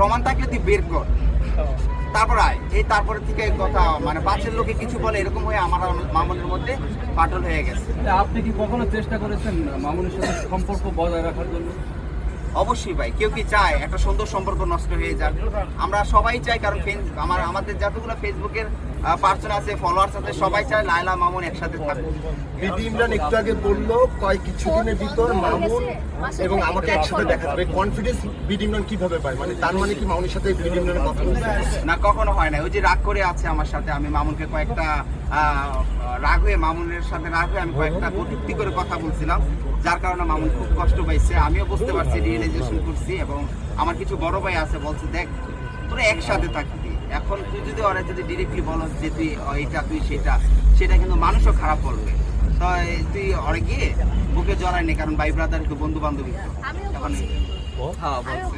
প্রমাণ থাকলে তুই বের কর, তারপর আয়। এই তারপরে থেকে কথা মানে পাশের লোকে কিছু বলে এরকম হয়ে আমার আর মামুনের মধ্যে ফাটল হয়ে গেছে। আপনি কি কখনো চেষ্টা করেছেন মামুনের সাথে সম্পর্ক বজায় রাখার জন্য? অবশ্যই ভাই, কেউ কি চায় একটা সুন্দর সম্পর্ক নষ্ট হয়ে যাক? আমরা সবাই চাই, কারণ আমাদের যতগুলো ফেসবুকের পার্সন আছে, ফলোয়ার্স আছে, সবাই চায় লায়লা মামুন একসাথে থাকুক। বিডি ইমরান একটু আগে বললো কিছুদিনের ভিতর মামুন এবং আমাকে একসাথে দেখা যাবে, কনফিডেন্স বিডি ইমরান কিভাবে পায়? মানে তার মানে কি মামুনের সাথে বিডি ইমরানের কথা বলছে? না, কখনো হয় না। ওই যে রাগ করে আছে আমার সাথে, আমি মামুনকে কয়েকটা রাগ হয়ে মামুনের সাথে রাগ হয়ে আমি কয়েকটা কটূক্তি করে কথা বলছিলাম, যার কারণে মামুন খুব কষ্ট পাইছে। আমিও বুঝতে পারছি, রিয়েলাইজেশন করছি। এবং আমার কিছু বড় ভাই আছে, বলছে দেখ তোরা একসাথে থাকবি, এখন তুই যদি ওরা যদি ডিরেক্টলি বলস যে তুই এইটা তুই সেটা কিন্তু মানুষও খারাপ বলবে। তো তুই ওরা গিয়ে বুকে জড়ায় নি, কারণ ভাই ব্রাদার তো বন্ধু বান্ধবী। এখন হ্যাঁ বলছে